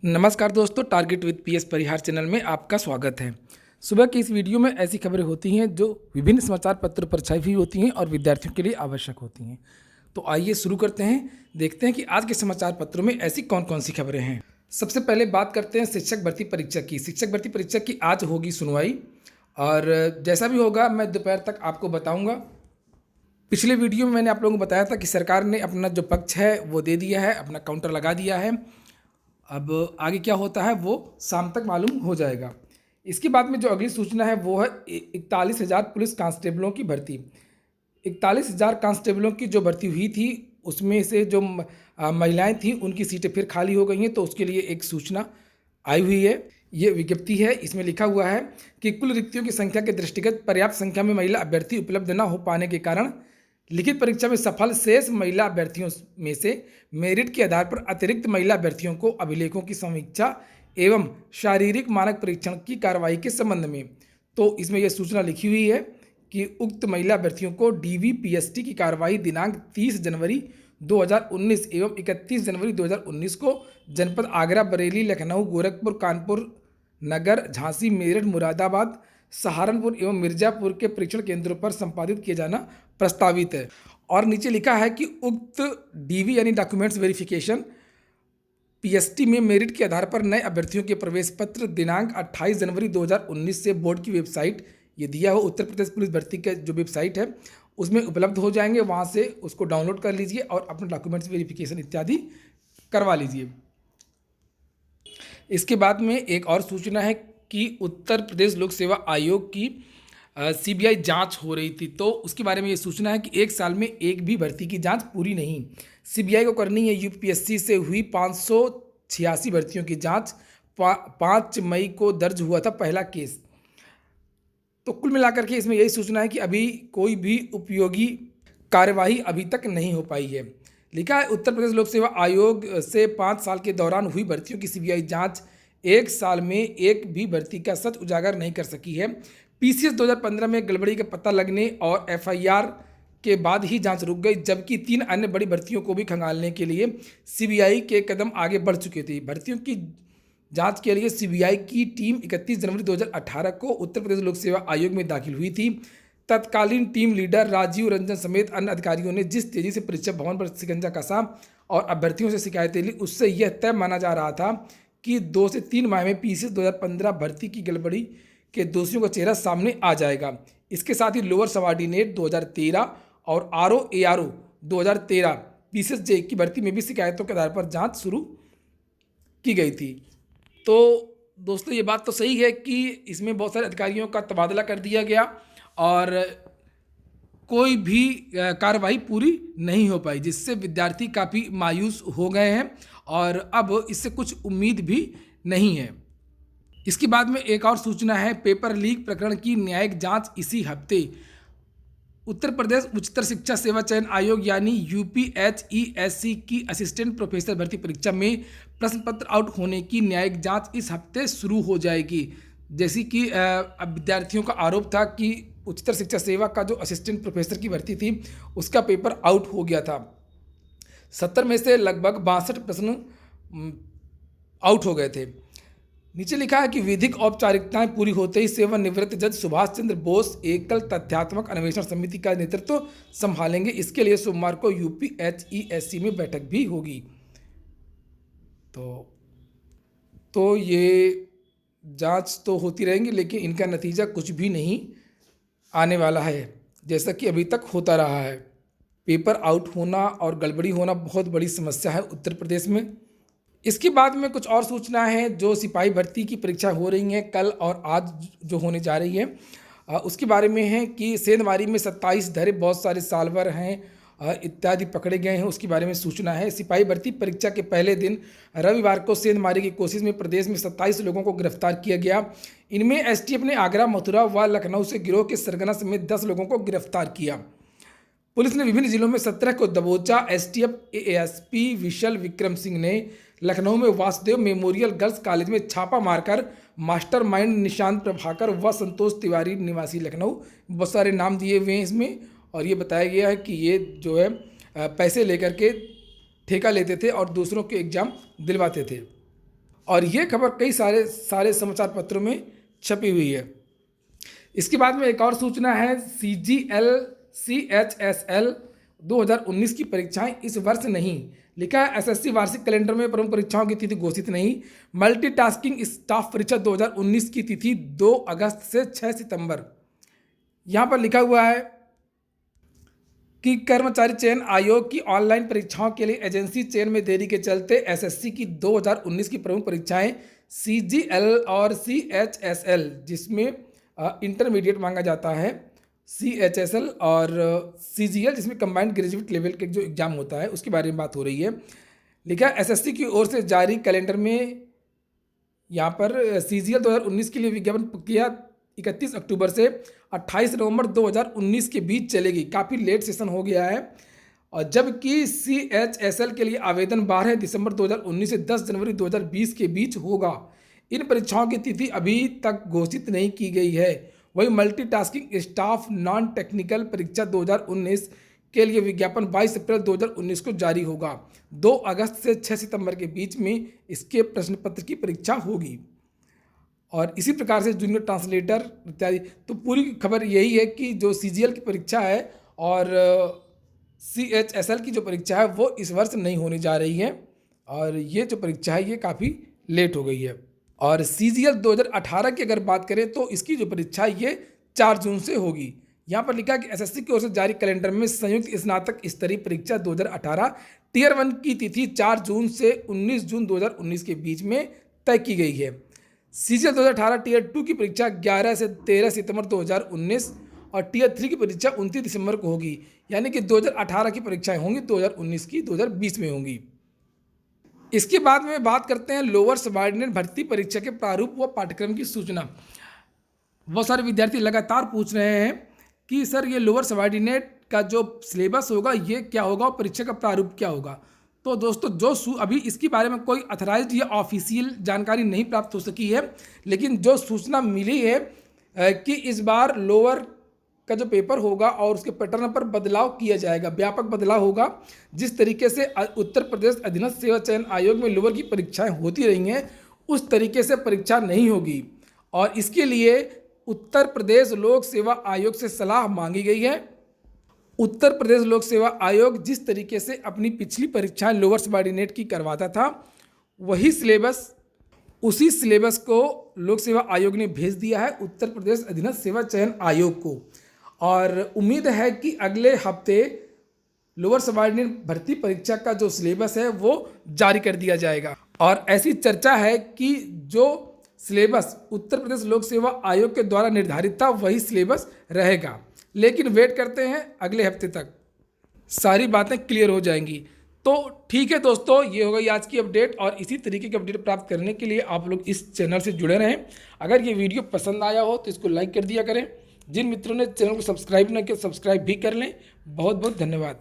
नमस्कार दोस्तों, target with PS Parihar channel में आपका स्वागत है। सुबह की इस वीडियो में ऐसी खबरें होती हैं जो विभिन्न समाचार पत्रों पर छाई हुई होती हैं और विद्यार्थियों के लिए आवश्यक होती हैं। तो आइए शुरू करते हैं, देखते हैं कि आज के समाचार पत्रों में ऐसी कौन कौन सी खबरें हैं। सबसे पहले बात करते हैं शिक्षक भर्ती परीक्षा की। शिक्षक भर्ती परीक्षा की आज होगी सुनवाई और जैसा भी होगा मैं दोपहर तक आपको बताऊँगा। पिछले वीडियो में मैंने आप लोगों को बताया था कि सरकार ने अपना जो पक्ष है वो दे दिया है, अपना काउंटर लगा दिया है। अब आगे क्या होता है वो शाम तक मालूम हो जाएगा। इसके बाद में जो अगली सूचना है वो है 41,000 पुलिस कांस्टेबलों की भर्ती। 41,000 कांस्टेबलों की जो भर्ती हुई थी उसमें से जो महिलाएं थीं उनकी सीटें फिर खाली हो गई हैं, तो उसके लिए एक सूचना आई हुई है। ये विज्ञप्ति है, इसमें लिखा हुआ है कि कुल रिक्तियों की संख्या के दृष्टिगत पर्याप्त संख्या में महिला अभ्यर्थी उपलब्ध न हो पाने के कारण लिखित परीक्षा में सफल शेष महिला अभ्यर्थियों में से मेरिट के आधार पर अतिरिक्त महिला अभ्यर्थियों को अभिलेखों की समीक्षा एवं शारीरिक मानक परीक्षण की कार्रवाई के संबंध में, तो इसमें यह सूचना लिखी हुई है कि उक्त महिला अभ्यर्थियों को DVPST की कार्रवाई दिनांक 30 जनवरी 2019 एवं 31 जनवरी 2019 को जनपद आगरा, बरेली, लखनऊ, गोरखपुर, कानपुर नगर, झांसी, मेरठ, मुरादाबाद, सहारनपुर एवं मिर्जापुर के परीक्षण केंद्रों पर संपादित किया जाना प्रस्तावित है। और नीचे लिखा है कि उक्त DV यानी डॉक्यूमेंट्स वेरिफिकेशन PST में मेरिट के आधार पर नए अभ्यर्थियों के प्रवेश पत्र दिनांक 28 जनवरी 2019 से बोर्ड की वेबसाइट, ये दिया हो उत्तर प्रदेश पुलिस भर्ती का जो वेबसाइट है उसमें उपलब्ध हो जाएंगे। वहाँ से उसको डाउनलोड कर लीजिए और अपने डॉक्यूमेंट्स वेरिफिकेशन इत्यादि करवा लीजिए। इसके बाद में एक और सूचना है कि उत्तर प्रदेश लोक सेवा आयोग की CBI जांच हो रही थी, तो उसके बारे में ये सूचना है कि एक साल में एक भी भर्ती की जांच पूरी नहीं CBI को करनी है। UPSC से हुई 586 भर्तियों की जांच 5 मई को दर्ज हुआ था पहला केस। तो कुल मिलाकर के इसमें यही सूचना है कि अभी कोई भी उपयोगी कार्यवाही अभी तक नहीं हो पाई है। लिखा है उत्तर प्रदेश लोक सेवा आयोग से 5 साल के दौरान हुई भर्तियों की CBI जांच एक साल में एक भी भर्ती का सच उजागर नहीं कर सकी है। PCS 2015 में गड़बड़ी का पता लगने और FIR के बाद ही जांच रुक गई, जबकि 3 अन्य बड़ी भर्तियों को भी खंगालने के लिए CBI के कदम आगे बढ़ चुके थे। भर्तियों की जांच के लिए CBI की टीम 31 जनवरी 2018 को उत्तर प्रदेश लोक सेवा आयोग में दाखिल हुई थी। तत्कालीन टीम लीडर राजीव रंजन समेत अन्य अधिकारियों ने जिस तेजी से परीक्षा भवन पर शिकंजा कसा और अभ्यर्थियों से शिकायतें ली, उससे यह तय माना जा रहा था कि 2 से 3 माह में PCS 2015 भर्ती की गड़बड़ी के दोषियों का चेहरा सामने आ जाएगा। इसके साथ ही लोअर सबऑर्डिनेट 2013 और RO-ARO 2013 PCS JEE की भर्ती में भी शिकायतों के आधार पर जांच शुरू की गई थी। तो दोस्तों ये बात तो सही है कि इसमें बहुत सारे अधिकारियों का तबादला कर दिया गया और कोई भी कार्रवाई पूरी नहीं हो पाई, जिससे विद्यार्थी काफ़ी मायूस हो गए हैं और अब इससे कुछ उम्मीद भी नहीं है। इसके बाद में एक और सूचना है, पेपर लीक प्रकरण की न्यायिक जांच इसी हफ्ते। उत्तर प्रदेश उच्चतर शिक्षा सेवा चयन आयोग यानी UPHESC की असिस्टेंट प्रोफेसर भर्ती परीक्षा में प्रश्न पत्र आउट होने की न्यायिक जांच इस हफ्ते शुरू हो जाएगी। जैसे कि अब विद्यार्थियों का आरोप था कि उच्चतर शिक्षा सेवा का जो असिस्टेंट प्रोफेसर की भर्ती थी उसका पेपर आउट हो गया था। 70 में से लगभग 62 प्रश्न आउट हो गए थे। नीचे लिखा है कि विधिक औपचारिकताएं पूरी होते ही सेवानिवृत्त जज सुभाष चंद्र बोस एकल तथ्यात्मक अन्वेषण समिति का नेतृत्व संभालेंगे। इसके लिए सोमवार को UPHESC में बैठक भी होगी। तो ये जांच तो होती रहेंगी, लेकिन इनका नतीजा कुछ भी नहीं आने वाला है, जैसा कि अभी तक होता रहा है। पेपर आउट होना और गड़बड़ी होना बहुत बड़ी समस्या है उत्तर प्रदेश में। इसके बाद में कुछ और सूचना है, जो सिपाही भर्ती की परीक्षा हो रही है कल और आज जो होने जा रही है, उसके बारे में है कि सेंधमारी में 27 धरे बहुत सारे सालवर हैं इत्यादि पकड़े गए हैं, उसके बारे में सूचना है। सिपाही भर्ती परीक्षा के पहले दिन रविवार को सेंधमारी की कोशिश में प्रदेश में 27 लोगों को गिरफ्तार किया गया। इनमें STF ने आगरा, मथुरा व लखनऊ से गिरोह के सरगना समेत 10 लोगों को गिरफ्तार किया। पुलिस ने विभिन्न जिलों में 17 को दबोचा। STF ASP we shall Vikram Singh ने लखनऊ में वासुदेव मेमोरियल गर्ल्स कॉलेज में छापा मारकर मास्टरमाइंड निशांत प्रभाकर व संतोष तिवारी निवासी लखनऊ, बहुत सारे नाम दिए हुए हैं इसमें, और ये बताया गया है कि ये जो है पैसे लेकर के ठेका लेते थे और दूसरों के एग्ज़ाम दिलवाते थे। और ये खबर कई सारे समाचार पत्रों में छपी हुई है। इसके बाद में एक और सूचना है, CGL CHSL 2019 की परीक्षाएं इस वर्ष नहीं। लिखा है SSC वार्षिक कैलेंडर में प्रमुख परीक्षाओं की तिथि घोषित नहीं। मल्टीटास्किंग स्टाफ परीक्षा 2019 की तिथि 2 अगस्त से 6 सितंबर। यहाँ पर लिखा हुआ है कि कर्मचारी चयन आयोग की ऑनलाइन परीक्षाओं के लिए एजेंसी चयन में देरी के चलते SSC की 2019 की प्रमुख परीक्षाएं CGL और CHSL, जिसमें इंटरमीडिएट मांगा जाता है, CHSL और CGL जिसमें कंबाइंड ग्रेजुएट लेवल के जो एग्ज़ाम होता है उसके बारे में बात हो रही है। लिखा है SSC की ओर से जारी कैलेंडर में यहाँ पर CGL 2019 के लिए विज्ञापन प्रक्रिया 31 अक्टूबर से 28 नवंबर 2019 के बीच चलेगी। काफ़ी लेट सेशन हो गया है। और जबकि CHSL के लिए आवेदन 12 दिसंबर 2019 से 10 जनवरी 2020 के बीच होगा। इन परीक्षाओं की तिथि अभी तक घोषित नहीं की गई है। वहीं मल्टीटास्किंग स्टाफ नॉन टेक्निकल परीक्षा 2019 के लिए विज्ञापन 22 अप्रैल 2019 को जारी होगा। 2 अगस्त से 6 सितंबर के बीच में इसके प्रश्न पत्र की परीक्षा होगी। और इसी प्रकार से जूनियर ट्रांसलेटर इत्यादि। तो पूरी खबर यही है कि जो CGL की परीक्षा है और CHSL की जो परीक्षा है वो इस वर्ष नहीं होने जा रही है, और ये जो परीक्षा है ये काफ़ी लेट हो गई है। और CGL 2018 की अगर बात करें तो इसकी जो परीक्षा है ये 4 जून से होगी। यहाँ पर लिखा है कि SSC की ओर से जारी कैलेंडर में संयुक्त स्नातक स्तरीय परीक्षा 2018 टियर 1 की तिथि 4 जून से 19 जून 2019 के बीच में तय की गई है। CGL 2018 टियर 2 की परीक्षा 11 से 13 सितंबर 2019 और टियर 3 की परीक्षा 29 दिसंबर को होगी। यानी कि 2018 की परीक्षाएं होंगी, 2019 की 2020 में होंगी। इसके बाद में बात करते हैं लोअर सबऑर्डिनेट भर्ती परीक्षा के प्रारूप व पाठ्यक्रम की सूचना। बहुत सारे विद्यार्थी लगातार पूछ रहे हैं कि सर ये लोअर सबऑर्डिनेट का जो सिलेबस होगा ये क्या होगा और परीक्षा का प्रारूप क्या होगा। तो दोस्तों अभी इसके बारे में कोई अथराइज्ड या ऑफिशियल जानकारी नहीं प्राप्त हो सकी है, लेकिन जो सूचना मिली है कि इस बार लोअर का जो पेपर होगा और उसके पैटर्न पर बदलाव किया जाएगा, व्यापक बदलाव होगा। जिस तरीके से उत्तर प्रदेश अधीनस्थ सेवा चयन आयोग में लोअर की परीक्षाएं होती रही हैं उस तरीके से परीक्षा नहीं होगी, और इसके लिए उत्तर प्रदेश लोक सेवा आयोग से सलाह मांगी गई है। उत्तर प्रदेश लोक सेवा आयोग जिस तरीके से अपनी पिछली परीक्षाएं लोअर सबऑर्डिनेट की करवाता था उसी सिलेबस को लोक सेवा आयोग ने भेज दिया है उत्तर प्रदेश अधीनस्थ सेवा चयन आयोग को, और उम्मीद है कि अगले हफ्ते लोअर सबऑर्डिनेट भर्ती परीक्षा का जो सिलेबस है वो जारी कर दिया जाएगा। और ऐसी चर्चा है कि जो सिलेबस उत्तर प्रदेश लोक सेवा आयोग के द्वारा निर्धारित था वही सिलेबस रहेगा, लेकिन वेट करते हैं, अगले हफ्ते तक सारी बातें क्लियर हो जाएंगी। तो ठीक है दोस्तों, ये हो गई आज की अपडेट, और इसी तरीके की अपडेट प्राप्त करने के लिए आप लोग इस चैनल से जुड़े रहें। अगर ये वीडियो पसंद आया हो तो इसको लाइक कर दिया करें। जिन मित्रों ने चैनल को सब्सक्राइब नहीं किया सब्सक्राइब भी कर लें। बहुत बहुत धन्यवाद।